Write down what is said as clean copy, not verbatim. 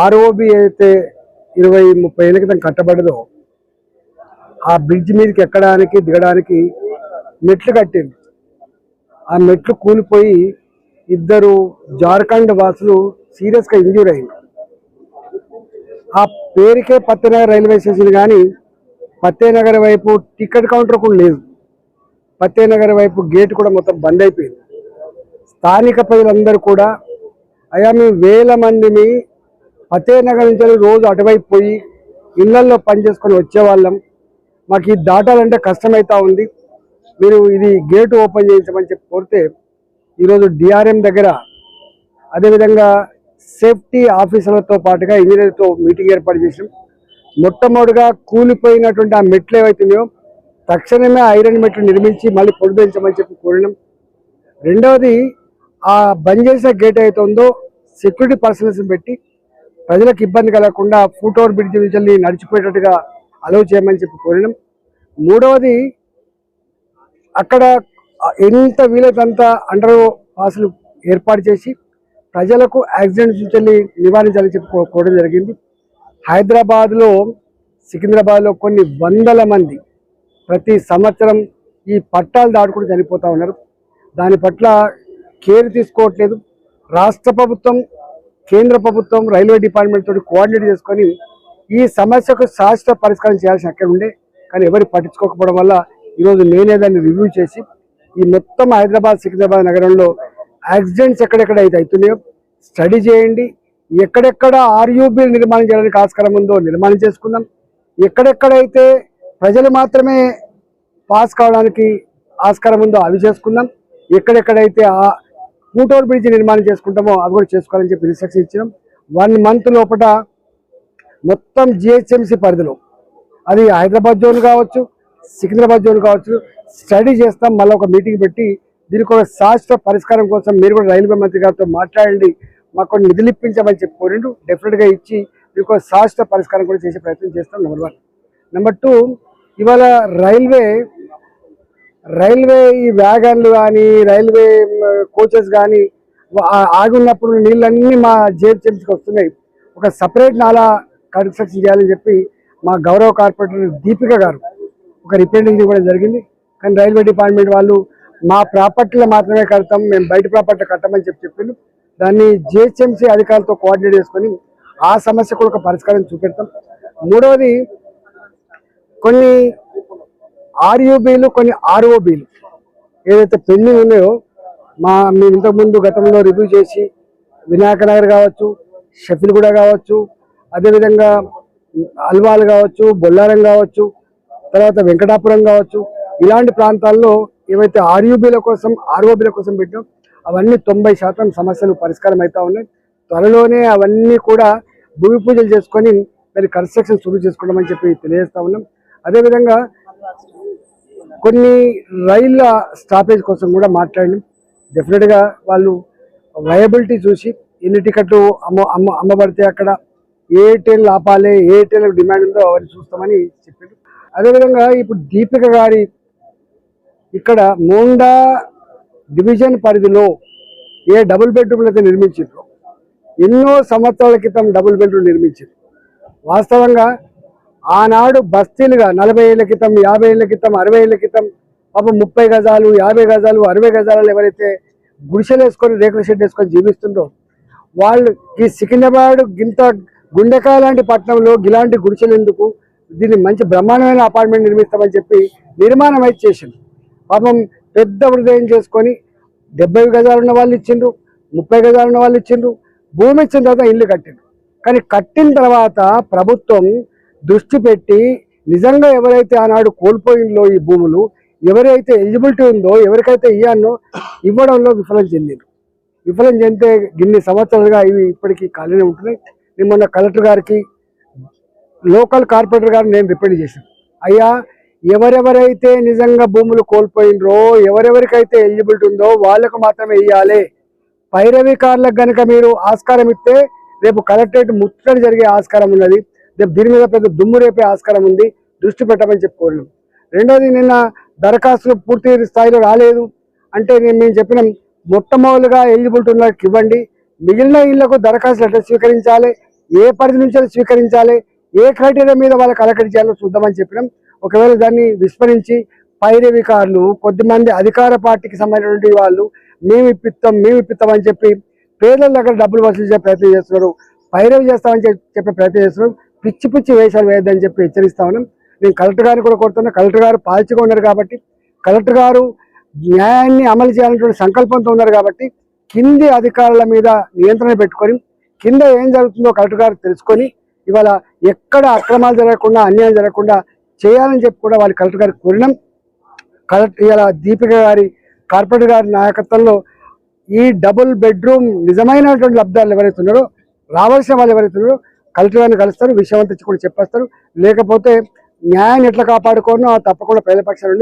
ROB అయితే 20-30 ఏళ్ళ క్రితం కట్టబడదో ఆ బ్రిడ్జ్ మీదకి ఎక్కడానికి దిగడానికి మెట్లు కట్టింది. ఆ మెట్లు కూలిపోయి ఇద్దరు జార్ఖండ్ వాసులు సీరియస్గా ఇంజ్యూర్ అయింది. ఆ పేరుకే పత్తేనగర్ రైల్వే స్టేషన్, కానీ పత్తేనగర్ వైపు టికెట్ కౌంటర్ కూడా లేదు. పత్తేనగర్ వైపు గేట్ కూడా మొత్తం బంద్ అయిపోయింది. స్థానిక ప్రజలందరూ కూడా అయ్యా మేము వేల మందిని పత్తేనగర్ నుంచి రోజు అటువైపు పోయి ఇళ్లల్లో పనిచేసుకొని వచ్చేవాళ్ళం, మాకు ఇది దాటాలంటే కష్టమవుతా ఉంది, మీరు ఇది గేటు ఓపెన్ చేయించమని చెప్పి కోరితే ఈరోజు డిఆర్ఎం దగ్గర అదేవిధంగా సేఫ్టీ ఆఫీసర్లతో పాటుగా ఇంజనీర్తో మీటింగ్ ఏర్పాటు చేసాం. మొట్టమొదటిగా కూలిపోయినటువంటి ఆ మెట్లు ఏవైతున్నాయో తక్షణమే ఐరన్ మెట్లు నిర్మించి మళ్ళీ పొడిపించమని చెప్పి కోరినాం. రెండవది, ఆ బంద్ చేసిన గేట్ అయితే ఉందో సెక్యూరిటీ పర్సనల్స్ పెట్టి ప్రజలకు ఇబ్బంది కలగకుండా ఫుట్ ఓవర్ బ్రిడ్జ్ నుంచి నడిచిపోయేటట్టుగా అలౌ చేయమని చెప్పి కోరినాం. మూడవది, అక్కడ ఎంత వీలైతే అంత అండర్ పాసులు ఏర్పాటు చేసి ప్రజలకు యాక్సిడెంట్స్ నుంచి నివారించాలని చెప్పి కోరడం జరిగింది. హైదరాబాద్లో, సికింద్రాబాద్లో కొన్ని వందల మంది ప్రతి సంవత్సరం ఈ పట్టాలు దాటుకుంటూ చనిపోతూ ఉన్నారు. దాని పట్ల కేర్ తీసుకోవట్లేదు. రాష్ట్ర ప్రభుత్వం, కేంద్ర ప్రభుత్వం రైల్వే డిపార్ట్మెంట్ తోటి కోఆర్డినేట్ చేసుకొని ఈ సమస్యకు శాశ్వత పరిష్కారం చేయాల్సిన అక్కడ ఉండే, కానీ ఎవరు పట్టించుకోకపోవడం వల్ల ఈరోజు నేనే దాన్ని రివ్యూ చేసి ఈ మొత్తం హైదరాబాద్, సికింద్రాబాద్ నగరంలో యాక్సిడెంట్స్ ఎక్కడెక్కడ అయితే అవుతున్నాయో స్టడీ చేయండి. ఎక్కడెక్కడ ఆర్యూబీలు నిర్మాణం చేయడానికి ఆస్కారం ఉందో నిర్మాణం చేసుకుందాం. ఎక్కడెక్కడైతే ప్రజలు మాత్రమే పాస్ కావడానికి ఆస్కారం ఉందో అవి చేసుకుందాం. ఎక్కడెక్కడైతే ఆ ఫుట్ ఓవర్ బ్రిడ్జ్ నిర్మాణం చేసుకుంటామో అవి కూడా చేసుకోవాలని చెప్పి ఇన్స్ట్రక్షన్ ఇచ్చినాం. 1 మంత్ లోపల మొత్తం జిహెచ్ఎంసీ పరిధిలో, అది హైదరాబాద్ జోన్ కావచ్చు, సికింద్రాబాద్ జోన్ కావచ్చు, స్టడీ చేస్తాం. మళ్ళీ ఒక మీటింగ్ పెట్టి దీనికి ఒక శాశ్వత పరిష్కారం కోసం మీరు కూడా రైల్వే మంత్రి గారితో మాట్లాడండి, మాకు కొన్ని నిధులు ఇప్పించమని చెప్పి కోరిండు. డెఫినెట్గా ఇచ్చి దీనికి ఒక శాశ్వత పరిష్కారం కూడా చేసే ప్రయత్నం చేస్తాం. నెంబర్ 1. నెంబర్ 2, ఇవాళ రైల్వే ఈ వ్యాగన్లు కానీ రైల్వే కోచెస్ కానీ ఆగి ఉన్నప్పుడు నీళ్ళన్నీ మా జిహెచ్ఎంసీకి వస్తున్నాయి. ఒక సపరేట్ నాలా కన్స్ట్రక్షన్ చేయాలని చెప్పి మా గౌరవ కార్పొరేటర్ దీపిక గారు ఒక రిప్రజెంటేషన్ ఇవ్వడం జరిగింది. కానీ రైల్వే డిపార్ట్మెంట్ వాళ్ళు మా ప్రాపర్టీలో మాత్రమే కడతాం, మేము బయట ప్రాపర్టీ కట్టమని చెప్పిండు. దాన్ని జిహెచ్ఎంసీ అధికారులతో కోఆర్డినేట్ చేసుకొని ఆ సమస్య కూడా ఒక పరిష్కారం చూపెడతాం. మూడవది, కొన్ని ఆర్యూబీలు, కొన్ని ఆర్ఓబీలు ఏదైతే పెండింగ్ ఉన్నాయో మేము ఇంతకుముందు గతంలో రివ్యూ చేసి వినాయక నగర్ కావచ్చు, షఫిల్గూడ కావచ్చు, అదేవిధంగా అల్వాల్ కావచ్చు, బొల్లారం కావచ్చు, తర్వాత వెంకటాపురం కావచ్చు, ఇలాంటి ప్రాంతాల్లో ఏవైతే ఆర్ఓబీల కోసం పెట్టాం అవన్నీ 90% సమస్యలు పరిష్కారం అవుతా ఉన్నాయి. త్వరలోనే అవన్నీ కూడా భూమి పూజలు చేసుకొని మరి కన్స్ట్రక్షన్ శురు చేసుకుంటామని చెప్పి తెలియజేస్తా ఉన్నాం. అదేవిధంగా కొన్ని రైళ్ళ స్టాపేజ్ కోసం కూడా మాట్లాడినాం. డెఫినెట్గా వాళ్ళు వయబిలిటీ చూసి ఎన్ని టికెట్లు అమ్మబడితే అక్కడ ఏ ట్రైన్లు ఆపాలి, ఏ ట్రైన్లకు డిమాండ్ ఉందో అవన్నీ చూస్తామని చెప్పారు. అదేవిధంగా ఇప్పుడు దీపిక గారి ఇక్కడ మోండా డివిజన్ పరిధిలో ఏ డబుల్ బెడ్రూమ్లు అయితే నిర్మించారు, ఎన్నో సంవత్సరాల క్రితం డబుల్ బెడ్రూమ్ నిర్మించారు. వాస్తవంగా ఆనాడు బస్తీలుగా 40 ఏళ్ల క్రితం, 50 ఏళ్ల క్రితం, 60 ఏళ్ల క్రితం పాపం 30 గజాలు, 50 గజాలు, 60 గజాలు ఎవరైతే గుడిసెలు వేసుకొని రేకుల షెడ్ వేసుకొని జీవిస్తుండో వాళ్ళు ఈ సికింద్రాబాద్ గింత గుండెకాయ లాంటి పట్టణంలో ఇలాంటి గుడిసెలు ఎందుకు, దీన్ని మంచి బ్రహ్మాండమైన అపార్ట్మెంట్ నిర్మిస్తామని చెప్పి నిర్మాణం అయితే చేసింది. పాపం పెద్ద హృదయం చేసుకొని 70 గజాలు ఉన్న వాళ్ళు ఇచ్చిండ్రు, 30 గజాలు ఉన్న వాళ్ళు ఇచ్చిండ్రు, భూమి ఇచ్చిన తర్వాత ఇల్లు కట్టిండ్రు. కానీ కట్టిన తర్వాత ప్రభుత్వం దృష్టి పెట్టి నిజంగా ఎవరైతే ఆనాడు కోల్పోయిందో ఈ భూములు, ఎవరైతే ఎలిజిబిలిటీ ఉందో, ఎవరికైతే ఇవ్వాలో ఇవ్వడంలో విఫలం చెందితే గిన్ని సంవత్సరాలుగా ఇవి ఇప్పటికీ ఖాళీనే ఉంటున్నాయి. నేను మొన్న కలెక్టర్ గారికి, లోకల్ కార్పొరేటర్ గారిని నేను రిప్రజెంట్ చేశాను. అయ్యా, ఎవరెవరైతే నిజంగా భూములు కోల్పోయినరో, ఎవరెవరికైతే ఎలిజిబిలిటీ ఉందో వాళ్ళకు మాత్రమే ఇవ్వాలి. పైరవీకారులకు కనుక మీరు ఆస్కారం ఇస్తే రేపు కలెక్టరేట్ ముట్టడి జరిగే ఆస్కారం ఉన్నది, రేపు దీని మీద పెద్ద దుమ్ము రేపే ఆస్కారం ఉంది, దృష్టి పెట్టమని చెప్పుకోలేము. రెండోది, నిన్న దరఖాస్తులు పూర్తి స్థాయిలో రాలేదు అంటే మేము చెప్పినాం, మొట్టమొదటిగా ఎలిజిబిలిటీ ఉన్న వాళ్ళకి ఇవ్వండి, మిగిలిన ఇళ్లకు దరఖాస్తులు ఎట్లా స్వీకరించాలి, ఏ పరిధి నుంచి స్వీకరించాలి, ఏ క్రైటీరియా మీద వాళ్ళకి అలకటి చేయాలో చూద్దామని చెప్పినాం. ఒకవేళ దాన్ని విస్మరించి పైరవికారులు కొద్దిమంది అధికార పార్టీకి సంబంధించినటువంటి వాళ్ళు మేము ఇప్పిస్తాం అని చెప్పి పేర్ల దగ్గర డబ్బులు వసూలు చేసే ప్రయత్నం చేస్తున్నారు, పైరవి చేస్తామని చెప్పే ప్రయత్నం చేస్తున్నారు. పిచ్చి పిచ్చి వేషాలు వేయద్దని చెప్పి హెచ్చరిస్తా ఉన్నాం. నేను కలెక్టర్ గారిని కూడా కోరుతున్నా. కలెక్టర్ గారు పాల్చిగా ఉన్నారు కాబట్టి, కలెక్టర్ గారు న్యాయాన్ని అమలు చేయాలనేటువంటి సంకల్పంతో ఉన్నారు కాబట్టి కింది అధికారుల మీద నియంత్రణ పెట్టుకొని కింద ఏం జరుగుతుందో కలెక్టర్ గారు తెలుసుకొని ఇవాళ ఎక్కడ అక్రమాలు జరగకుండా అన్యాయం జరగకుండా చేయాలని చెప్పి కూడా వాళ్ళు కలెక్టర్ గారికి కోరినాం. కలెక్టర్ ఇవాళ దీపిక గారి కార్పొరేటర్ గారి నాయకత్వంలో ఈ డబుల్ బెడ్రూమ్ నిజమైనటువంటి లబ్ధాలు ఎవరైతే ఉన్నారో, రావాల్సిన వాళ్ళు ఎవరైతే ఉన్నారో కలెక్టర్ గారిని కలుస్తారు, విషయం అంతా కూడా చెప్పేస్తారు. లేకపోతే న్యాయాన్ని ఎట్లా కాపాడుకోనో తప్పకుండా ప్రజల పక్షాలు